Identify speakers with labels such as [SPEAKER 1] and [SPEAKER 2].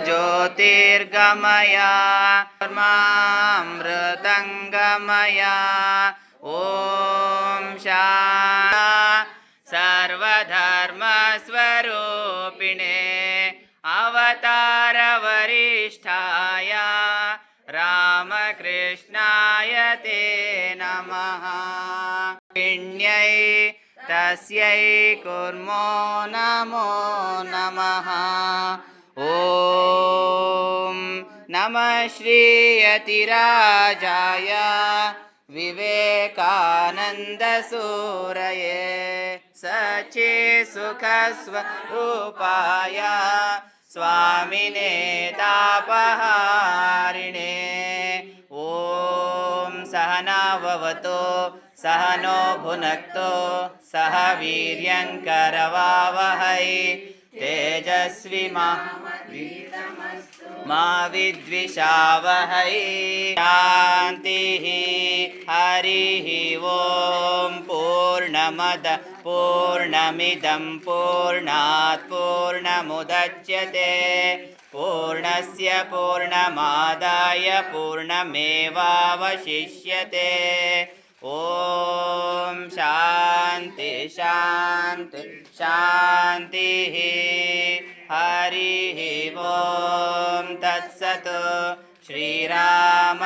[SPEAKER 1] ज्योतिर्गमय मृतङ्गमय ॐ सर्वधर्मस्वरूपिणे अवतारवरिष्ठाय रामकृष्णाय ते नमः। पिण्यै तस्यै कुर्मो नमो नमः। ॐ नमः श्रीयतिराजाय विवेकानन्दसूरये सच्चित्सुखस्वरूपाय स्वामिने तापहारिणे ॐ सहना भवतु सहनो भुनक्तु सह वीर्यङ्करवावहै तेजस्वी मा विद्विषावहै। शान्तिः। हरिः ॐ पूर्णमद पूर्णमिदं पूर्णात् पूर्णमुदच्यते पूर्णस्य पूर्णमादाय पूर्णमेवावशिष्यते। ॐ शान्ति शान्ति शान्तिः। हरिः ॐ तत्सत्। श्रीरामकृष्णार्पणम्।